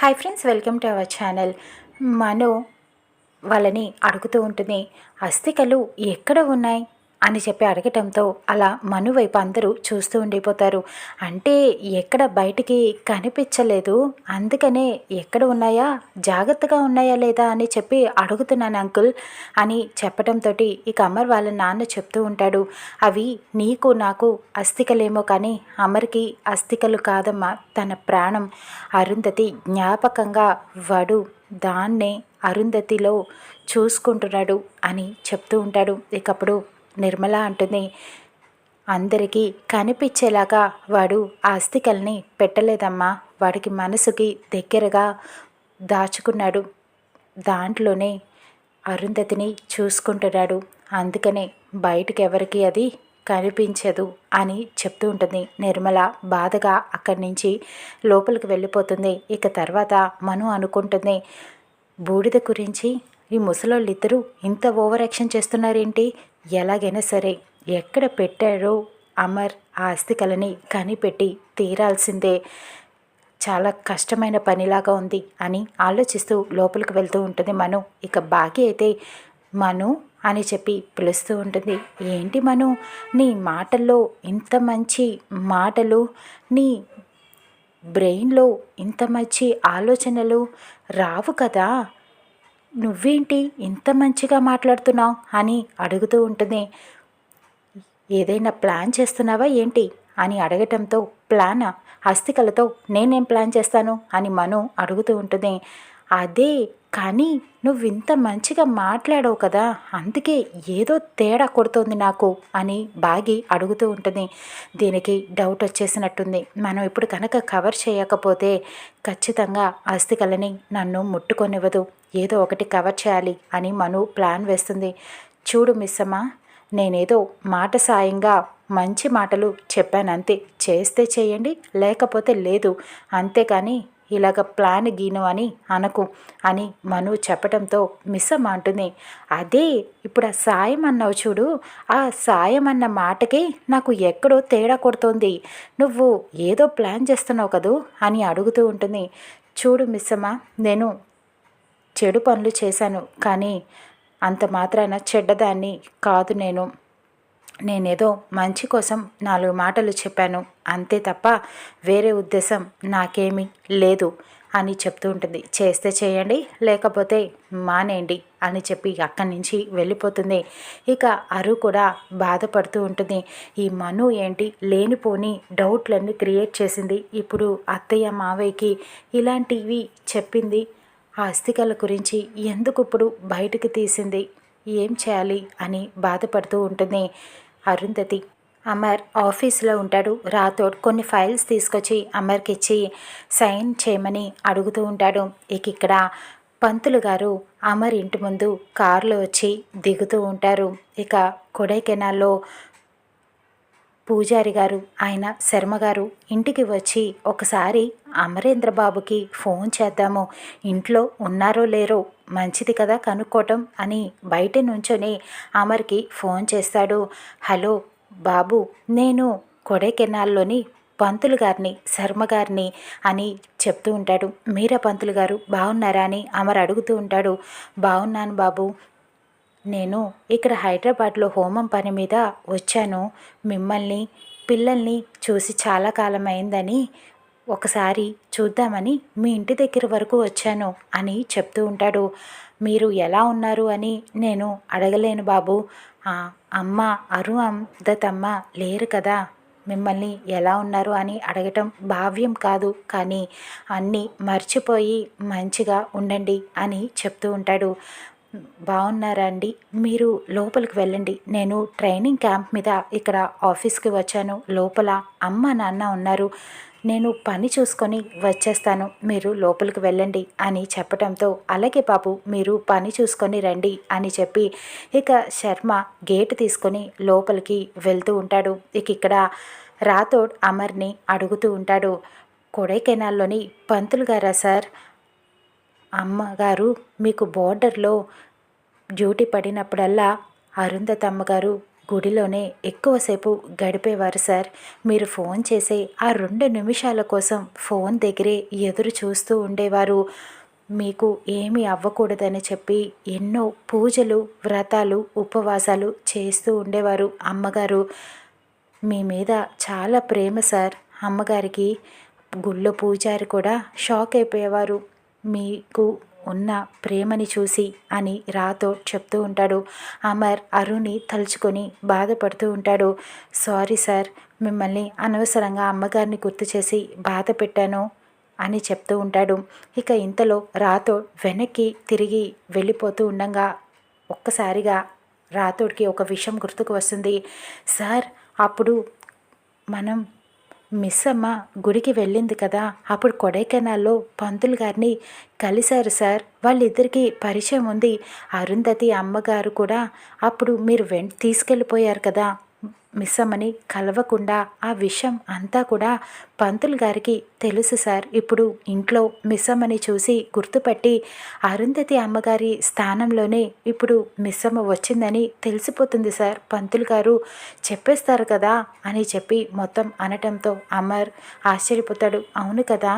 Hi friends, welcome to our channel. మను వాళ్ళని అడుగుతూ ఉంటుంది, అస్థికలు ఎక్కడ ఉన్నాయి అని చెప్పి అడగటంతో అలా మను వైపు అందరూ చూస్తూ ఉండిపోతారు. అంటే ఎక్కడ బయటికి కనిపించలేదు, అందుకనే ఎక్కడ ఉన్నాయా, జాగ్రత్తగా ఉన్నాయా లేదా అని చెప్పి అడుగుతున్నాను అంకుల్ అని చెప్పడంతో ఇక అమర్ వాళ్ళ నాన్న చెప్తూ ఉంటాడు, అవి నీకు నాకు అస్థికలేమో కానీ అమర్కి అస్థికలు కాదమ్మా, తన ప్రాణం. అరుంధతి జ్ఞాపకంగా వాడు దాన్నే అరుంధతిలో చూసుకుంటున్నాడు అని చెప్తూ ఉంటాడు. ఇకప్పుడు నిర్మల అంటుంది, అందరికీ కనిపించేలాగా వాడు ఆ అస్థికల్ని పెట్టలేదమ్మా, వాడికి మనసుకి దగ్గరగా దాచుకున్నాడు, దాంట్లోనే అరుంధతిని చూసుకుంటున్నాడు, అందుకనే బయటికి ఎవరికి అది కనిపించదు అని చెప్తూ ఉంటుంది. నిర్మల బాధగా అక్కడి నుంచి లోపలికి వెళ్ళిపోతుంది. ఇక తర్వాత మను అనుకుంటుంది, బూడిద గురించి ఈ ముసలోళ్ళిద్దరూ ఇంత ఓవర్ యాక్షన్ చేస్తున్నారేంటి, ఎలాగైనా సరే ఎక్కడ పెట్టారో అమర్ ఆ అస్థికలని కనిపెట్టి తీరాల్సిందే, చాలా కష్టమైన పనిలాగా ఉంది అని ఆలోచిస్తూ లోపలికి వెళ్తూ ఉంటుంది మను. ఇక బాగి అయితే మను అని చెప్పి పిలుస్తూ ఉంటుంది. ఏంటి మను, నీ మాటల్లో ఇంత మంచి మాటలు, నీ బ్రెయిన్లో ఇంత మంచి ఆలోచనలు రావు కదా, నువ్వేంటి ఇంత మంచిగా మాట్లాడుతున్నావు అని అడుగుతూ ఉంటుంది. ఏదైనా ప్లాన్ చేస్తున్నావా ఏంటి అని అడగటంతో, ప్లానా, అస్థికలతో నేనేం ప్లాన్ చేస్తాను అని మను అడుగుతూ ఉంటుంది. అదే కానీ నువ్వు ఇంత మంచిగా మాట్లాడవు కదా, అందుకే ఏదో తేడా కొడుతోంది నాకు అని బాగి అడుగుతూ ఉంటుంది. దీనికి డౌట్ వచ్చేసినట్టుంది, మనం ఇప్పుడు కనుక కవర్ చేయకపోతే ఖచ్చితంగా అస్థికలని నన్ను ముట్టుకొనివ్వదు, ఏదో ఒకటి కవర్ చేయాలి అని మను ప్లాన్ వేస్తుంది. చూడు మిస్సమ్మ, నేనేదో మాట సాయంగా మంచి మాటలు చెప్పానంతే, చేస్తే చేయండి లేకపోతే లేదు, అంతేకాని ఇలాగ ప్లాన్ గీను అని అనకు అని మను చెప్పడంతో మిస్సమ్మ అంటుంది, అదే ఇప్పుడు ఆ సాయం అన్నావు చూడు, ఆ సాయం అన్న మాటకే నాకు ఎక్కడో తేడా కొడుతోంది, నువ్వు ఏదో ప్లాన్ చేస్తున్నావు కదూ అని అడుగుతూ ఉంటుంది. చూడు మిస్సమ్మ, నేను చెడు పనులు చేశాను కానీ అంత మాత్రాన చెడ్డదాన్ని కాదు, నేనేదో మంచి కోసం 4 మాటలు చెప్పాను అంతే తప్ప వేరే ఉద్దేశం నాకేమీ లేదు అని చెప్తూ ఉంటుంది. చేస్తే చేయండి లేకపోతే మానేయండి అని చెప్పి అక్కడి నుంచి వెళ్ళిపోతుంది. ఇక అరు కూడా బాధపడుతూ ఉంటుంది, ఈ మను ఏంటి లేనిపోని డౌట్లన్నీ క్రియేట్ చేసింది, ఇప్పుడు అత్తయ్య మావయ్యకి ఇలాంటివి చెప్పింది, ఆ అస్థికల గురించి ఎందుకు ఇప్పుడు బయటకు తీసింది, ఏం చేయాలి అని బాధపడుతూ ఉంటుంది అరుంధతి. అమర్ ఆఫీస్లో ఉంటాడు. రాథోడ్ కొన్ని ఫైల్స్ తీసుకొచ్చి అమర్కి ఇచ్చి సైన్ చేయమని అడుగుతూ ఉంటాడు. ఇక్కడ పంతులు గారు అమర్ ఇంటి ముందు కారులో వచ్చి దిగుతూ ఉంటారు. ఇక కొడైకెనాల్లో పూజారి గారు, ఆయన శర్మ గారు ఇంటికి వచ్చి ఒకసారి అమరేంద్ర బాబుకి ఫోన్ చేద్దాము, ఇంట్లో ఉన్నారో లేరో మంచిది కదా కనుక్కోవటం అని బయట నుంచొని అమర్కి ఫోన్ చేస్తాడు. హలో బాబు, నేను కొడైకెనాల్లోని పంతులు గారిని, శర్మ గారిని అని చెప్తూ ఉంటాడు. మీరా పంతులు గారు బాగున్నారా అని అమర్ అడుగుతూ ఉంటాడు. బాగున్నాను బాబు, నేను ఇక్కడ హైదరాబాద్లో హోమం పని మీద వచ్చాను, మిమ్మల్ని పిల్లల్ని చూసి చాలా కాలం అయిందని ఒకసారి చూద్దామని మీ ఇంటి దగ్గర వరకు వచ్చాను అని చెప్తూ ఉంటాడు. మీరు ఎలా ఉన్నారు అని నేను అడగలేను బాబు, అమ్మ అరుంధతమ్మ లేరు కదా, మిమ్మల్ని ఎలా ఉన్నారు అని అడగటం భావ్యం కాదు, కానీ అన్నీ మర్చిపోయి మంచిగా ఉండండి అని చెప్తూ ఉంటాడు. బాగున్నారా అండి, మీరు లోపలికి వెళ్ళండి, నేను ట్రైనింగ్ క్యాంప్ మీద ఇక్కడ ఆఫీస్కి వచ్చాను, లోపల అమ్మ నాన్న ఉన్నారు, నేను పని చూసుకొని వచ్చేస్తాను, మీరు లోపలికి వెళ్ళండి అని చెప్పడంతో అలాగే బాబు మీరు పని చూసుకొని రండి అని చెప్పి ఇక శర్మ గేటు తీసుకొని లోపలికి వెళ్తూ ఉంటాడు. ఇక్కడ రాథోడ్ అమర్ని అడుగుతూ ఉంటాడు, కొడైకెనాల్లోని పంతులు గారా సార్, అమ్మగారు మీకు బోర్డర్లో డ్యూటీ పడినప్పుడల్లా అరుంధతి అమ్మగారు గుడిలోనే ఎక్కువసేపు గడిపేవారు సార్. మీరు ఫోన్ చేసే ఆ 2 నిమిషాల కోసం ఫోన్ దగ్గరే ఎదురు చూస్తూ ఉండేవారు. మీకు ఏమీ అవ్వకూడదని చెప్పి ఎన్నో పూజలు, వ్రతాలు, ఉపవాసాలు చేస్తూ ఉండేవారు అమ్మగారు. మీ మీద చాలా ప్రేమ సార్ అమ్మగారికి. గుళ్ళో పూజారి కూడా షాక్ అయిపోయేవారు మీకు ఉన్న ప్రేమని చూసి అని రాతో చెప్తూ ఉంటాడు. అమర్ అరుణ్ని తలుచుకొని బాధపడుతూ ఉంటాడు. సారీ సార్, మిమ్మల్ని అనవసరంగా అమ్మగారిని గుర్తు చేసి బాధ పెట్టాను అని చెప్తూ ఉంటాడు. ఇక ఇంతలో రాతో వెనక్కి తిరిగి వెళ్ళిపోతూ ఉండగా ఒక్కసారిగా రాతోడికి ఒక విషయం గుర్తుకు వస్తుంది. సార్, అప్పుడు మనం మిస్ అమ్మ గుడికి వెళ్ళింది కదా, అప్పుడు కొడైకెనాల్లో పంతులు గారిని కలిశారు సార్. వాళ్ళిద్దరికీ పరిచయం ఉంది. అరుంధతి అమ్మగారు కూడా అప్పుడు మీరు తీసుకెళ్ళిపోయారు కదా మిస్ అమ్మని కలవకుండా. ఆ విషయం అంతా కూడా పంతులు గారికి తెలుసు సార్. ఇప్పుడు ఇంట్లో మిస్ అమ్మని చూసి గుర్తుపట్టి అరుంధతి అమ్మగారి స్థానంలోనే ఇప్పుడు మిస్ అమ్మ వచ్చిందని తెలిసిపోతుంది సార్. పంతులు గారు చెప్పేస్తారు కదా అని చెప్పి మొత్తం అనటంతో అమర్ ఆశ్చర్యపోతాడు. అవును కదా,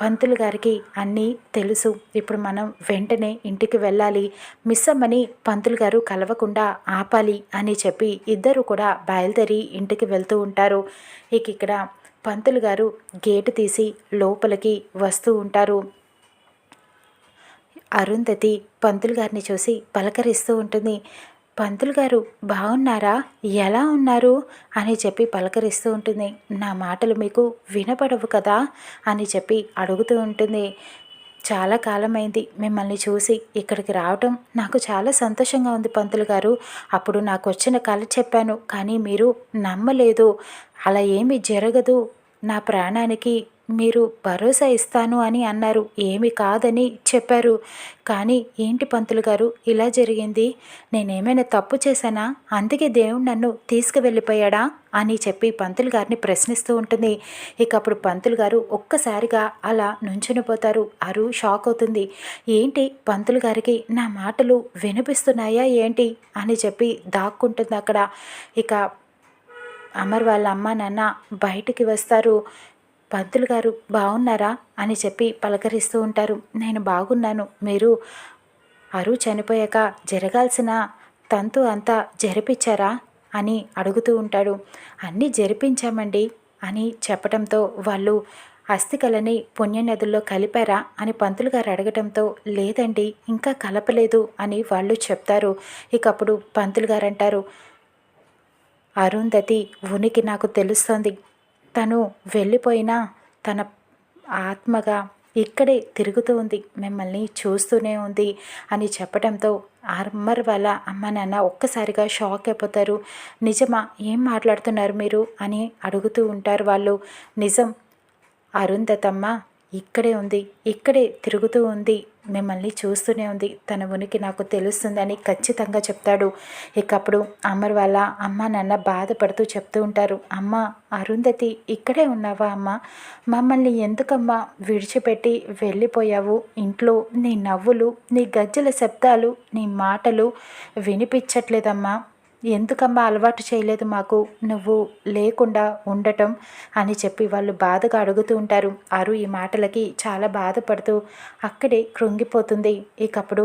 పంతులు గారికి అన్నీ తెలుసు. ఇప్పుడు మనం వెంటనే ఇంటికి వెళ్ళాలి, మిస్ అమ్మని పంతులు గారు కలవకుండా ఆపాలి అని చెప్పి ఇద్దరు కూడా బయలుదేరి ఇంటికి వెళ్తూ ఉంటారు. ఇక్కడ పంతులు గారు గేటు తీసి లోపలికి వస్తూ ఉంటారు. అరుంధతి పంతులు గారిని చూసి పలకరిస్తూ ఉంటుంది. పంతులు గారు బాగున్నారా, ఎలా ఉన్నారు అని చెప్పి పలకరిస్తూ ఉంటుంది. నా మాటలు మీకు వినపడవు కదా అని చెప్పి అడుగుతూ ఉంటుంది. చాలా కాలమైంది మిమ్మల్ని చూసి ఇక్కడికి రావటం నాకు చాలా సంతోషంగా ఉంది పంతులు గారు. అప్పుడు నాకు వచ్చిన కల చెప్పాను, కానీ మీరు నమ్మలేదు. అలా ఏమీ జరగదు, నా ప్రాణానికి మీరు భరోసా ఇస్తాను అని అన్నారు. ఏమి కాదని చెప్పారు. కానీ ఏంటి పంతులు గారు ఇలా జరిగింది? నేనేమైనా తప్పు చేశానా? అందుకే దేవుడు నన్ను తీసుకువెళ్ళిపోయాడా అని చెప్పి పంతులు గారిని ప్రశ్నిస్తూ ఉంటుంది. అప్పుడు పంతులు గారు ఒక్కసారిగా అలా నుంచునిపోతారు. అరు షాక్ అవుతుంది. ఏంటి పంతులు గారికి నా మాటలు వినిపిస్తున్నాయా ఏంటి అని చెప్పి దాక్కుంటుంది అక్కడ. అమర్ వాళ్ళ అమ్మ నాన్న బయటికి వస్తారు. పంతులు గారు బాగున్నారా అని చెప్పి పలకరిస్తూ ఉంటారు. నేను బాగున్నాను. మీరు అరు చనిపోయాక జరగాల్సిన తంతు అంతా జరిపించారా అని అడుగుతూ ఉంటాడు. అన్నీ జరిపించామండి అని చెప్పడంతో వాళ్ళు అస్థికలని పుణ్యనదుల్లో కలిపారా అని పంతులు గారు అడగటంతో లేదండి ఇంకా కలపలేదు అని వాళ్ళు చెప్తారు. అప్పుడు పంతులు గారు అంటారు, అరుంధతి ఉనికి నాకు తెలుస్తోంది. తను వెళ్ళిపోయినా తన ఆత్మగా ఇక్కడే తిరుగుతూ ఉంది, మిమ్మల్ని చూస్తూనే ఉంది అని చెప్పడంతో అమర్ వాళ్ళ అమ్మ నాన్న ఒక్కసారిగా షాక్ అయిపోతారు. నిజమా, ఏం మాట్లాడుతున్నారు మీరు అని అడుగుతూ ఉంటారు వాళ్ళు. నిజం, అరుంధతమ్మ ఇక్కడే ఉంది, ఇక్కడే తిరుగుతూ ఉంది, మిమ్మల్ని చూస్తూనే ఉంది, తన ఉనికి నాకు తెలుస్తుందని ఖచ్చితంగా చెప్తాడు. అప్పుడు అమర్ వాళ్ళ అమ్మ నాన్న బాధపడుతూ చెప్తూ ఉంటారు. అమ్మ అరుంధతి ఇక్కడే ఉన్నావా అమ్మ? మమ్మల్ని ఎందుకమ్మా విడిచిపెట్టి వెళ్ళిపోయావు? ఇంట్లో నీ నవ్వులు, నీ గజ్జల శబ్దాలు, నీ మాటలు వినిపించట్లేదమ్మా. ఎందుకమ్మా అలవాటు చేయలేదు మాకు నువ్వు లేకుండా ఉండటం అని చెప్పి వాళ్ళు బాధగా అడుగుతూ ఉంటారు. అరు ఈ మాటలకి చాలా బాధపడుతూ అక్కడే కృంగిపోతుంది. అప్పుడు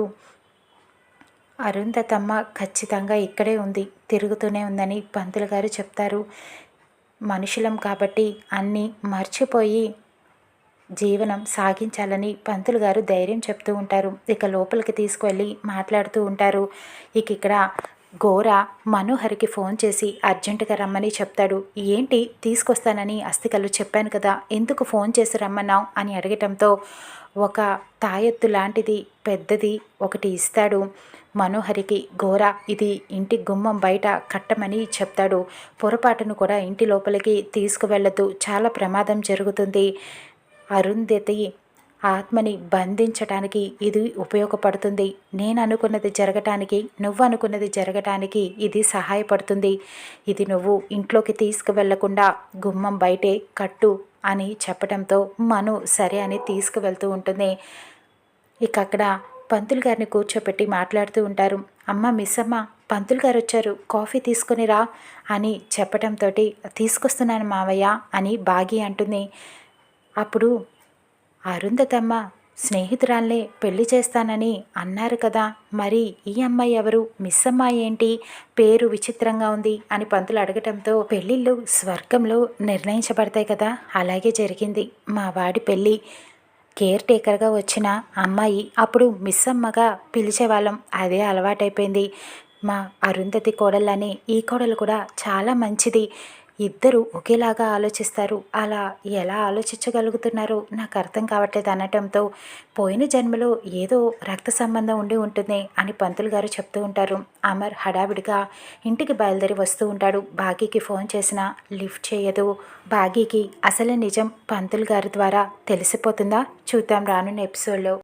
అరుంధతమ్మ ఖచ్చితంగా ఇక్కడే ఉంది, తిరుగుతూనే ఉందని పంతులు గారు చెప్తారు. మనుషులం కాబట్టి అన్నీ మర్చిపోయి జీవనం సాగించాలని పంతులు గారు ధైర్యం చెప్తూ ఉంటారు. లోపలికి తీసుకువెళ్ళి మాట్లాడుతూ ఉంటారు. ఇక్కడ గోర మనోహర్కి ఫోన్ చేసి అర్జెంటుగా రమ్మని చెప్తాడు. ఏంటి తీసుకొస్తానని అస్థికలు చెప్పాను కదా, ఎందుకు ఫోన్ చేసి రమ్మన్నావు అని అడగటంతో ఒక తాయెత్తు లాంటిది పెద్దది ఒకటి ఇస్తాడు మనోహరికి. గోర ఇది ఇంటి గుమ్మం బయట కట్టమని చెప్తాడు. పొరపాటును కూడా ఇంటి లోపలికి తీసుకువెళ్ళదు, చాలా ప్రమాదం జరుగుతుంది. అరుంధతి ఆత్మని బంధించటానికి ఇది ఉపయోగపడుతుంది. నేను అనుకున్నది జరగటానికి, నువ్వు అనుకున్నది జరగటానికి ఇది సహాయపడుతుంది. ఇది నువ్వు ఇంట్లోకి తీసుకువెళ్లకుండా గుమ్మం బయటే కట్టు అని చెప్పడంతో మను సరే అని తీసుకువెళ్తూ ఉంటుంది. అక్కడ పంతులు గారిని కూర్చోపెట్టి మాట్లాడుతూ ఉంటారు. అమ్మ మిస్ అమ్మ, పంతులు గారు వచ్చారు, కాఫీ తీసుకొని రా అని చెప్పటంతో తీసుకొస్తున్నాను మావయ్య అని బాగి అంటుంది. అప్పుడు అరుంధతమ్మ స్నేహితురాల్నే పెళ్లి చేస్తానని అన్నారు కదా, మరి ఈ అమ్మాయి ఎవరు, మిస్ అమ్మాయి ఏంటి, పేరు విచిత్రంగా ఉంది అని పంతులు అడగటంతో పెళ్ళిళ్ళు స్వర్గంలో నిర్ణయించబడతాయి కదా, అలాగే జరిగింది. మా వాడి పెళ్ళి కేర్ టేకర్గా వచ్చిన అమ్మాయి అప్పుడు మిస్ అమ్మగా పిలిచేవాళ్ళం, అదే అలవాటైపోయింది. మా అరుంధతి కోడళ్ళని ఈ కోడలు కూడా చాలా మంచిది. ఇద్దరు ఒకేలాగా ఆలోచిస్తారు, అలా ఎలా ఆలోచించగలుగుతున్నారో నాకు అర్థం కావట్లేదు అనటంతో పోయిన జన్మలో ఏదో రక్త సంబంధం ఉండి ఉంటుంది అని పంతులు గారు చెప్తూ ఉంటారు. అమర్ హడావిడిగా ఇంటికి బయలుదేరి వస్తూ ఉంటాడు. బాగీకి ఫోన్ చేసినా లిఫ్ట్ చేయదు. బాగీకి అసలు నిజం పంతులు గారి ద్వారా తెలిసిపోతుందా, చూద్దాం రానున్న ఎపిసోడ్లో.